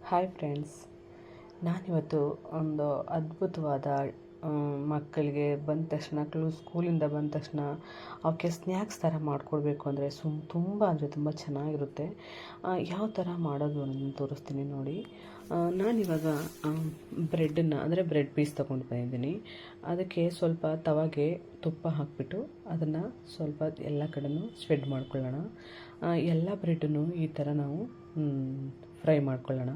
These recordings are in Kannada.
ಹಾಯ್ ಫ್ರೆಂಡ್ಸ್, ನಾನಿವತ್ತು ಒಂದು ಅದ್ಭುತವಾದ ಮಕ್ಕಳಿಗೆ ಬಂದ ತಕ್ಷಣ ಸ್ಕೂಲಿಂದ ಬಂದ ತಕ್ಷಣ ಅವಕ್ಕೆ ಸ್ನ್ಯಾಕ್ಸ್ ಥರ ಮಾಡಿಕೊಡ್ಬೇಕು ಅಂದರೆ ತುಂಬ ಚೆನ್ನಾಗಿರುತ್ತೆ. ಯಾವ ಥರ ಮಾಡೋದು ಅನ್ನೋದನ್ನು ತೋರಿಸ್ತೀನಿ ನೋಡಿ. ನಾನಿವಾಗ ಬ್ರೆಡ್ಡನ್ನು ಅಂದರೆ ಬ್ರೆಡ್ ಪೀಸ್ ತೊಗೊಂಡು ಬಂದಿದ್ದೀನಿ. ಅದಕ್ಕೆ ಸ್ವಲ್ಪ ತವಾಗೆ ತುಪ್ಪ ಹಾಕಿಬಿಟ್ಟು ಅದನ್ನು ಸ್ವಲ್ಪ ಎಲ್ಲ ಕಡೆನೂ ಸ್ಪ್ರೆಡ್ ಮಾಡ್ಕೊಳ್ಳೋಣ. ಎಲ್ಲ ಬ್ರೆಡ್ಡನ್ನು ಈ ಥರ ನಾವು ಫ್ರೈ ಮಾಡ್ಕೊಳ್ಳೋಣ.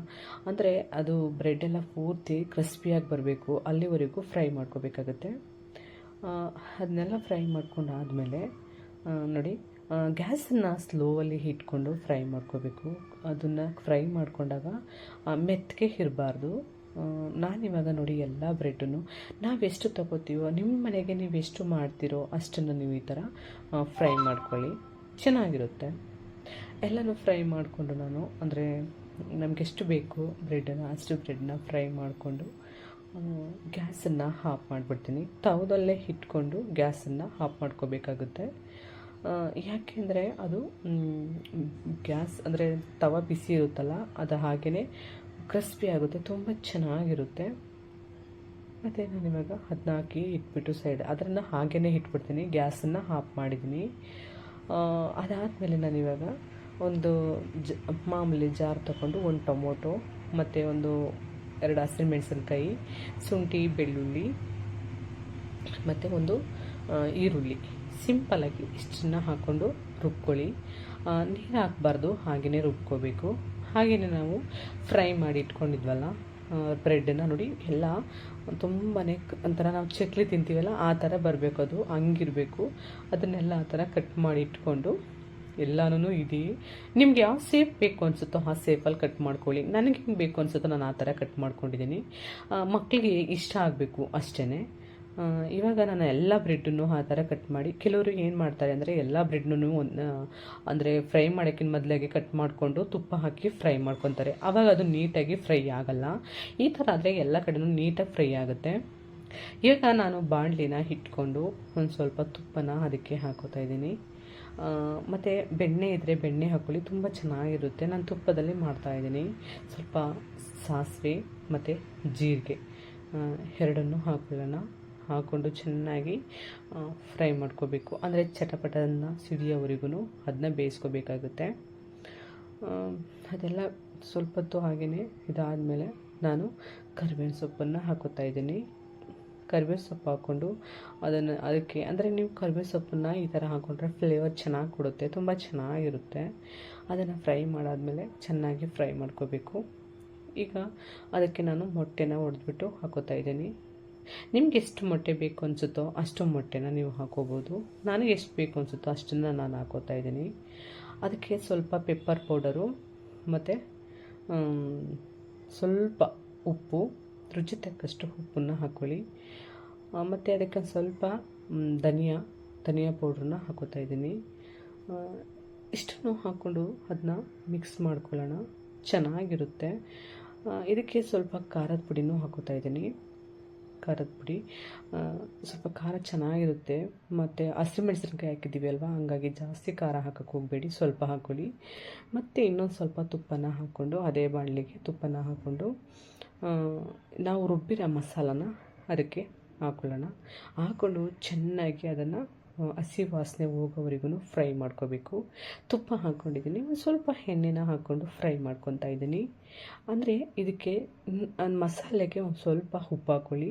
ಅಂದರೆ ಅದು ಬ್ರೆಡ್ಡೆಲ್ಲ ಪೂರ್ತಿ ಕ್ರಿಸ್ಪಿಯಾಗಿ ಬರಬೇಕು, ಅಲ್ಲಿವರೆಗೂ ಫ್ರೈ ಮಾಡ್ಕೋಬೇಕಾಗತ್ತೆ. ಅದನ್ನೆಲ್ಲ ಫ್ರೈ ಮಾಡ್ಕೊಂಡಾದಮೇಲೆ ನೋಡಿ, ಗ್ಯಾಸನ್ನು ಸ್ಲೋವಲ್ಲಿ ಇಟ್ಕೊಂಡು ಫ್ರೈ ಮಾಡ್ಕೋಬೇಕು. ಅದನ್ನು ಫ್ರೈ ಮಾಡ್ಕೊಂಡಾಗ ಮೆತ್ತಗೆ ಇರಬಾರ್ದು. ನಾನಿವಾಗ ನೋಡಿ ಎಲ್ಲ ಬ್ರೆಡ್ಡನ್ನು ನಾವೆಷ್ಟು ತಗೋತೀವೋ, ನಿಮ್ಮ ಮನೆಗೆ ನೀವು ಎಷ್ಟು ಮಾಡ್ತೀರೋ ಅಷ್ಟನ್ನು ನೀವು ಈ ಥರ ಫ್ರೈ ಮಾಡ್ಕೊಳ್ಳಿ, ಚೆನ್ನಾಗಿರುತ್ತೆ. ಎಲ್ಲನೂ ಫ್ರೈ ಮಾಡಿಕೊಂಡು ನಾನು ಅಂದರೆ ನಮಗೆಷ್ಟು ಬೇಕು ಬ್ರೆಡ್ಡನ್ನು ಅಷ್ಟು ಬ್ರೆಡ್ನ ಫ್ರೈ ಮಾಡಿಕೊಂಡು ಗ್ಯಾಸನ್ನು ಆಫ್ ಮಾಡಿಬಿಡ್ತೀನಿ. ತವದಲ್ಲೇ ಇಟ್ಕೊಂಡು ಗ್ಯಾಸನ್ನು ಆಫ್ ಮಾಡ್ಕೋಬೇಕಾಗುತ್ತೆ. ಯಾಕೆಂದರೆ ಅದು ಗ್ಯಾಸ್ ಅಂದರೆ ತವ ಬಿಸಿ ಇರುತ್ತಲ್ಲ, ಅದು ಹಾಗೆಯೇ ಕ್ರಿಸ್ಪಿ ಆಗುತ್ತೆ, ತುಂಬ ಚೆನ್ನಾಗಿರುತ್ತೆ. ಮತ್ತು ನಾನಿವಾಗ ಅದನ್ನ ಹಾಕಿ ಇಟ್ಬಿಟ್ಟು ಅದನ್ನು ಹಾಗೆಯೇ ಇಟ್ಬಿಡ್ತೀನಿ. ಗ್ಯಾಸನ್ನು ಆಫ್ ಮಾಡಿದ್ದೀನಿ. ಅದಾದಮೇಲೆ ನಾನಿವಾಗ ಒಂದು ಮಾಮೂಲಿ ಜಾರ್ ತಗೊಂಡು ಒಂದು ಟೊಮೊಟೊ ಮತ್ತು ಒಂದು 2 ಹಸಿಮೆಣಸಿನ್ಕಾಯಿ, ಶುಂಠಿ, ಬೆಳ್ಳುಳ್ಳಿ ಮತ್ತು ಒಂದು ಈರುಳ್ಳಿ ಸಿಂಪಲಾಗಿ ಇಷ್ಟನ್ನು ಹಾಕ್ಕೊಂಡು ರುಬ್ಕೊಳ್ಳಿ. ನೀರು ಹಾಕಬಾರ್ದು, ಹಾಗೆಯೇ ರುಬ್ಕೋಬೇಕು. ಹಾಗೆಯೇ ನಾವು ಫ್ರೈ ಮಾಡಿ ಇಟ್ಕೊಂಡಿದ್ವಲ್ಲ ಬ್ರೆಡ್ಡನ್ನು ನೋಡಿ, ಎಲ್ಲ ತುಂಬಾ ಒಂಥರ ನಾವು ಚಕ್ಲಿ ತಿಂತೀವಲ್ಲ ಆ ಥರ ಬರಬೇಕು, ಅದು ಹಂಗಿರಬೇಕು. ಅದನ್ನೆಲ್ಲ ಆ ಥರ ಕಟ್ ಮಾಡಿ ಇಟ್ಕೊಂಡು ಎಲ್ಲನೂ ಇದೆಯೇ ನಿಮ್ಗೆ ಯಾವ ಸೇಫ್ ಬೇಕು ಅನಿಸುತ್ತೋ ಆ ಸೇಫಲ್ಲಿ ಕಟ್ ಮಾಡ್ಕೊಳ್ಳಿ. ನನಗೆ ಹಿಂಗೆ ಬೇಕು ಅನಿಸುತ್ತೋ ನಾನು ಆ ಥರ ಕಟ್ ಮಾಡ್ಕೊಂಡಿದ್ದೀನಿ. ಮಕ್ಕಳಿಗೆ ಇಷ್ಟ ಆಗಬೇಕು ಅಷ್ಟೇ. ಇವಾಗ ನಾನು ಎಲ್ಲ ಬ್ರೆಡ್ಡನ್ನು ಆ ಥರ ಕಟ್ ಮಾಡಿ, ಕೆಲವರು ಏನು ಮಾಡ್ತಾರೆ ಅಂದರೆ ಎಲ್ಲ ಬ್ರೆಡ್ನೂ ಅಂದರೆ ಫ್ರೈ ಮಾಡೋಕ್ಕಿಂತ ಮೊದಲಾಗಿ ಕಟ್ ಮಾಡಿಕೊಂಡು ತುಪ್ಪ ಹಾಕಿ ಫ್ರೈ ಮಾಡ್ಕೊತಾರೆ. ಆವಾಗ ಅದು ನೀಟಾಗಿ ಫ್ರೈ ಆಗಲ್ಲ. ಈ ಥರ ಆದರೆ ಎಲ್ಲ ಕಡೆನೂ ನೀಟಾಗಿ ಫ್ರೈ ಆಗುತ್ತೆ. ಈಗ ನಾನು ಬಾಣಲಿನ ಇಟ್ಕೊಂಡು ಒಂದು ಸ್ವಲ್ಪ ತುಪ್ಪನ ಅದಕ್ಕೆ ಹಾಕೋತಾ ಇದ್ದೀನಿ. ಮತ್ತು ಬೆಣ್ಣೆ ಇದ್ದರೆ ಬೆಣ್ಣೆ ಹಾಕ್ಕೊಳ್ಳಿ, ತುಂಬ ಚೆನ್ನಾಗಿರುತ್ತೆ. ನಾನು ತುಪ್ಪದಲ್ಲಿ ಮಾಡ್ತಾಯಿದ್ದೀನಿ. ಸ್ವಲ್ಪ ಸಾಸಿವೆ ಮತ್ತು ಜೀರಿಗೆ ಎರಡನ್ನೂ ಹಾಕೊಳ್ಳೋಣ. ಹಾಕ್ಕೊಂಡು ಚೆನ್ನಾಗಿ ಫ್ರೈ ಮಾಡ್ಕೋಬೇಕು. ಅಂದರೆ ಚಟಪಟನ್ನು ಸಿಡಿಯೋವರೆಗೂ ಅದನ್ನ ಬೇಯಿಸ್ಕೋಬೇಕಾಗುತ್ತೆ. ಅದೆಲ್ಲ ಸ್ವಲ್ಪ ಹೊತ್ತು ಹಾಗೆಯೇ ಇದಾದಮೇಲೆ ನಾನು ಕರಿಬೇವಿನ ಸೊಪ್ಪನ್ನು ಹಾಕೋತಾ ಇದ್ದೀನಿ. ಕರಿಬೇವು ಸೊಪ್ಪು ಹಾಕ್ಕೊಂಡು ಅದಕ್ಕೆ ಅಂದರೆ ನೀವು ಕರಿಬೇವು ಸೊಪ್ಪನ್ನು ಈ ಥರ ಹಾಕ್ಕೊಂಡ್ರೆ ಫ್ಲೇವರ್ ಚೆನ್ನಾಗಿ ಕೊಡುತ್ತೆ, ತುಂಬ ಚೆನ್ನಾಗಿರುತ್ತೆ. ಅದನ್ನು ಫ್ರೈ ಮಾಡಾದಮೇಲೆ ಚೆನ್ನಾಗಿ ಫ್ರೈ ಮಾಡ್ಕೋಬೇಕು. ಈಗ ಅದಕ್ಕೆ ನಾನು ಮೊಟ್ಟೆನ ಒಡೆದ್ಬಿಟ್ಟು ಹಾಕೋತಾ ಇದ್ದೀನಿ. ನಿಮ್ಗೆ ಎಷ್ಟು ಮೊಟ್ಟೆ ಬೇಕು ಅನಿಸುತ್ತೋ ಅಷ್ಟು ಮೊಟ್ಟೆನ ನೀವು ಹಾಕೋಬೋದು. ನನಗೆ ಎಷ್ಟು ಬೇಕು ಅನಿಸುತ್ತೋ ಅಷ್ಟನ್ನು ನಾನು ಹಾಕೋತಾ ಇದ್ದೀನಿ. ಅದಕ್ಕೆ ಸ್ವಲ್ಪ ಪೆಪ್ಪರ್ ಪೌಡರು ಮತ್ತು ಸ್ವಲ್ಪ ಉಪ್ಪು, ರುಚಿ ತಕ್ಕಷ್ಟು ಉಪ್ಪನ್ನು ಹಾಕ್ಕೊಳ್ಳಿ. ಮತ್ತು ಅದಕ್ಕೆ ಸ್ವಲ್ಪ ಧನಿಯಾ ಪೌಡ್ರನ್ನ ಹಾಕೋತಾ ಇದ್ದೀನಿ. ಇಷ್ಟನ್ನು ಹಾಕ್ಕೊಂಡು ಅದನ್ನ ಮಿಕ್ಸ್ ಮಾಡ್ಕೊಳ್ಳೋಣ, ಚೆನ್ನಾಗಿರುತ್ತೆ. ಇದಕ್ಕೆ ಸ್ವಲ್ಪ ಖಾರದ ಪುಡಿನೂ ಹಾಕೋತಾ ಇದ್ದೀನಿ. ಖಾರದ ಪುಡಿ ಸ್ವಲ್ಪ ಖಾರ ಚೆನ್ನಾಗಿರುತ್ತೆ. ಮತ್ತು ಹಸಿಮೆಣಸಿನ್ಕಾಯಿ ಹಾಕಿದ್ದೀವಿ ಅಲ್ವಾ, ಹಂಗಾಗಿ ಜಾಸ್ತಿ ಖಾರ ಹಾಕೋಕ್ಕೆ ಹೋಗಬೇಡಿ, ಸ್ವಲ್ಪ ಹಾಕ್ಕೊಳ್ಳಿ. ಮತ್ತು ಇನ್ನೊಂದು ಸ್ವಲ್ಪ ತುಪ್ಪನ ಹಾಕ್ಕೊಂಡು ಅದೇ ಬಾಣಲಿಗೆ ತುಪ್ಪನ ಹಾಕ್ಕೊಂಡು ನಾವು ರುಬ್ಬಿರೋ ಮಸಾಲನ ಅದಕ್ಕೆ ಹಾಕ್ಕೊಳ್ಳೋಣ. ಹಾಕ್ಕೊಂಡು ಚೆನ್ನಾಗಿ ಅದನ್ನು ಹಸಿ ವಾಸನೆ ಹೋಗೋವರೆಗೂ ಫ್ರೈ ಮಾಡ್ಕೋಬೇಕು. ತುಪ್ಪ ಹಾಕ್ಕೊಂಡಿದ್ದೀನಿ, ಒಂದು ಸ್ವಲ್ಪ ಎಣ್ಣೆನ ಹಾಕ್ಕೊಂಡು ಫ್ರೈ ಮಾಡ್ಕೊತಾ ಇದ್ದೀನಿ. ಅಂದರೆ ಇದಕ್ಕೆ ಮಸಾಲೆಗೆ ಒಂದು ಸ್ವಲ್ಪ ಉಪ್ಪು ಹಾಕ್ಕೊಳ್ಳಿ.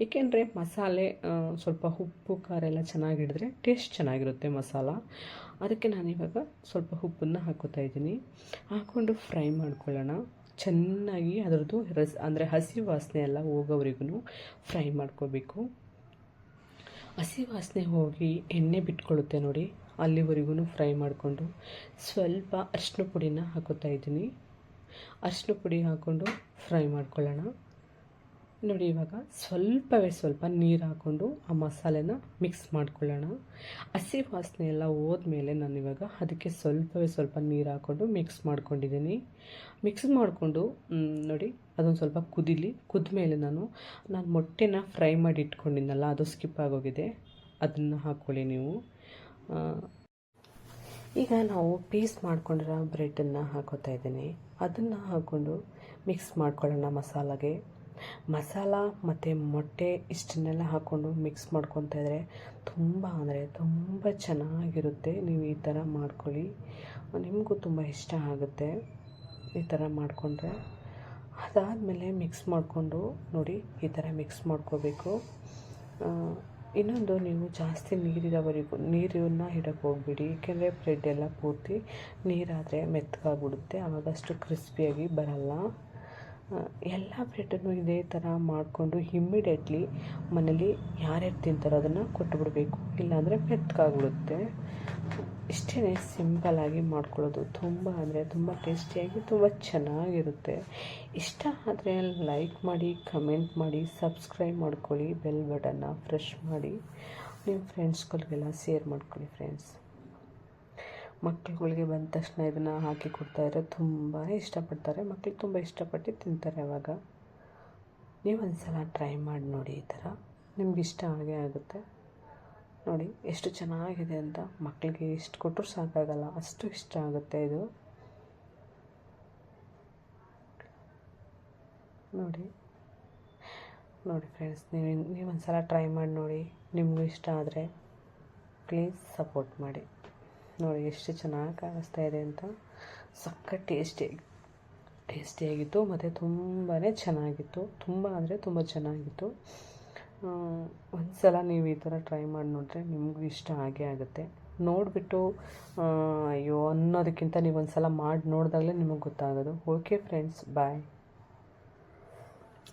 ಏಕೆಂದರೆ ಮಸಾಲೆ ಸ್ವಲ್ಪ ಉಪ್ಪು ಖಾರ ಎಲ್ಲ ಚೆನ್ನಾಗಿ ಹಿಡಿದ್ರೆ ಟೇಸ್ಟ್ ಚೆನ್ನಾಗಿರುತ್ತೆ ಮಸಾಲ. ಅದಕ್ಕೆ ನಾನಿವಾಗ ಸ್ವಲ್ಪ ಉಪ್ಪನ್ನು ಹಾಕೋತಾ ಇದ್ದೀನಿ. ಹಾಕ್ಕೊಂಡು ಫ್ರೈ ಮಾಡ್ಕೊಳ್ಳೋಣ ಚೆನ್ನಾಗಿ. ಅದರದ್ದು ಅಂದರೆ ಹಸಿ ವಾಸನೆ ಎಲ್ಲ ಹೋಗೋವರೆಗೂ ಫ್ರೈ ಮಾಡ್ಕೋಬೇಕು. ಹಸಿ ವಾಸನೆ ಹೋಗಿ ಎಣ್ಣೆ ಬಿಟ್ಕೊಳ್ಳುತ್ತೆ ನೋಡಿ, ಅಲ್ಲಿವರೆಗೂ ಫ್ರೈ ಮಾಡಿಕೊಂಡು ಸ್ವಲ್ಪ ಅರಿಶಿನ ಪುಡಿನ ಹಾಕೋತಾ ಇದ್ದೀನಿ. ಅರಿಶಿನ ಪುಡಿ ಹಾಕ್ಕೊಂಡು ಫ್ರೈ ಮಾಡ್ಕೊಳ್ಳೋಣ. ನೋಡಿ, ಇವಾಗ ಸ್ವಲ್ಪ ನೀರು ಹಾಕ್ಕೊಂಡು ಆ ಮಸಾಲೆನ ಮಿಕ್ಸ್ ಮಾಡ್ಕೊಳ್ಳೋಣ. ಹಸಿ ವಾಸನೆ ಎಲ್ಲ ಹೋದ್ಮೇಲೆ ನಾನಿವಾಗ ಅದಕ್ಕೆ ಸ್ವಲ್ಪ ನೀರು ಹಾಕ್ಕೊಂಡು ಮಿಕ್ಸ್ ಮಾಡ್ಕೊಂಡಿದ್ದೀನಿ. ಮಿಕ್ಸ್ ಮಾಡಿಕೊಂಡು ನೋಡಿ, ಅದೊಂದು ಸ್ವಲ್ಪ ಕುದ್ಮೇಲೆ ನಾನು ಮೊಟ್ಟೆನ ಫ್ರೈ ಮಾಡಿ ಇಟ್ಕೊಂಡಿದ್ದೆನಲ್ಲ, ಅದು ಸ್ಕಿಪ್ ಆಗೋಗಿದೆ, ಅದನ್ನು ಹಾಕ್ಕೊಳ್ಳಿ ನೀವು. ಈಗ ನಾವು ಪೀಸ್ ಮಾಡ್ಕೊಂಡಿರೋ ಬ್ರೆಡ್ಡನ್ನು ಹಾಕೋತಾ ಇದ್ದೀನಿ. ಅದನ್ನು ಹಾಕ್ಕೊಂಡು ಮಿಕ್ಸ್ ಮಾಡ್ಕೊಳ್ಳೋಣ ಮಸಾಲಾಗೆ. ಮಸಾಲ ಮತ್ತು ಮೊಟ್ಟೆ ಇಷ್ಟನ್ನೆಲ್ಲ ಹಾಕ್ಕೊಂಡು ಮಿಕ್ಸ್ ಮಾಡ್ಕೊತಾ ಇದ್ದರೆ ತುಂಬ ಅಂದರೆ ತುಂಬ ಚೆನ್ನಾಗಿರುತ್ತೆ. ನೀವು ಈ ಥರ ಮಾಡ್ಕೊಳ್ಳಿ, ನಿಮಗೂ ತುಂಬ ಇಷ್ಟ ಆಗುತ್ತೆ ಈ ಥರ ಮಾಡಿಕೊಂಡ್ರೆ. ಅದಾದಮೇಲೆ ಮಿಕ್ಸ್ ಮಾಡಿಕೊಂಡು ನೋಡಿ, ಈ ಥರ ಮಿಕ್ಸ್ ಮಾಡ್ಕೋಬೇಕು. ಇನ್ನೊಂದು, ನೀವು ಜಾಸ್ತಿ ನೀರನ್ನು ಇಡೋಕ್ಕೆ ಹೋಗ್ಬೇಡಿ, ಏಕೆಂದರೆ ಬ್ರೆಡ್ ಎಲ್ಲ ಪೂರ್ತಿ ನೀರಾದರೆ ಮೆತ್ತಗಾಗ್ಬಿಡುತ್ತೆ, ಆವಾಗಷ್ಟು ಕ್ರಿಸ್ಪಿಯಾಗಿ ಬರಲ್ಲ. ಎಲ್ಲ ಬ್ರೆಡನ್ನು ಇದೇ ಥರ ಮಾಡಿಕೊಂಡು ಇಮ್ಮಿಡಿಯೇಟ್ಲಿ ಮನೇಲಿ ಯಾರ್ಯಾರು ತಿಂತಾರೋ ಅದನ್ನು ಕೊಟ್ಟುಬಿಡಬೇಕು, ಇಲ್ಲಾಂದರೆ ಮೆತ್ತಗಾಗ್ಬಿಡುತ್ತೆ. ಇಷ್ಟೇ ಸಿಂಪಲ್ಲಾಗಿ ಮಾಡ್ಕೊಳ್ಳೋದು. ತುಂಬ ಅಂದರೆ ತುಂಬ ಟೇಸ್ಟಿಯಾಗಿ ತುಂಬ ಚೆನ್ನಾಗಿರುತ್ತೆ. ಇಷ್ಟ ಆದರೆ ಲೈಕ್ ಮಾಡಿ, ಕಮೆಂಟ್ ಮಾಡಿ, ಸಬ್ಸ್ಕ್ರೈಬ್ ಮಾಡ್ಕೊಳ್ಳಿ, ಬೆಲ್ ಬಟನ್ನ ಫ್ರೆಶ್ ಮಾಡಿ ನಿಮ್ಮ ಫ್ರೆಂಡ್ಸ್ಗಳಿಗೆಲ್ಲ ಶೇರ್ ಮಾಡ್ಕೊಳ್ಳಿ. ಫ್ರೆಂಡ್ಸ್, ಮಕ್ಕಳುಗಳಿಗೆ ಬಂದ ತಕ್ಷಣ ಇದನ್ನು ಹಾಕಿ ಕೊಡ್ತಾಯಿದ್ರೆ ತುಂಬಾ ಇಷ್ಟಪಡ್ತಾರೆ. ಮಕ್ಕಳು ತುಂಬ ಇಷ್ಟಪಟ್ಟು ತಿಂತಾರೆ. ಆವಾಗ ನೀವು ಒಂದು ಸಲ ಟ್ರೈ ಮಾಡಿ ನೋಡಿ, ಈ ಥರ ನಿಮ್ಗೆ ಇಷ್ಟ ಆಗೇ ಆಗುತ್ತೆ. ನೋಡಿ ಎಷ್ಟು ಚೆನ್ನಾಗಿದೆ ಅಂತ, ಮಕ್ಕಳಿಗೆ ಎಷ್ಟು ಕೊಟ್ಟರು ಸಾಕಾಗಲ್ಲ, ಅಷ್ಟು ಇಷ್ಟ ಆಗುತ್ತೆ ಇದು. ನೋಡಿ ಫ್ರೆಂಡ್ಸ್, ನೀವೊಂದು ಸಲ ಟ್ರೈ ಮಾಡಿ ನೋಡಿ. ನಿಮಗೂ ಇಷ್ಟ ಆದರೆ ಪ್ಲೀಸ್ ಸಪೋರ್ಟ್ ಮಾಡಿ. ನೋಡಿ ಎಷ್ಟು ಚೆನ್ನಾಗಿ ಕಾಣಿಸ್ತಾ ಇದೆ ಅಂತ. ಸಖತ್ ಟೇಸ್ಟಿಯಾಗಿತ್ತು ಮತ್ತು ತುಂಬಾ ಚೆನ್ನಾಗಿತ್ತು. ತುಂಬ ಅಂದರೆ ತುಂಬ ಚೆನ್ನಾಗಿತ್ತು. ಒಂದು ಸಲ ನೀವು ಈ ಥರ ಟ್ರೈ ಮಾಡಿ ನೋಡಿದ್ರೆ ನಿಮಗೂ ಇಷ್ಟ ಆಗೇ ಆಗುತ್ತೆ. ನೋಡಿಬಿಟ್ಟು ಅಯ್ಯೋ ಅನ್ನೋದಕ್ಕಿಂತ ನೀವು ಒಂದು ಸಲ ಮಾಡಿ ನೋಡಿದಾಗಲೇ ನಿಮಗೆ ಗೊತ್ತಾಗೋದು. ಓಕೆ ಫ್ರೆಂಡ್ಸ್, ಬಾಯ್.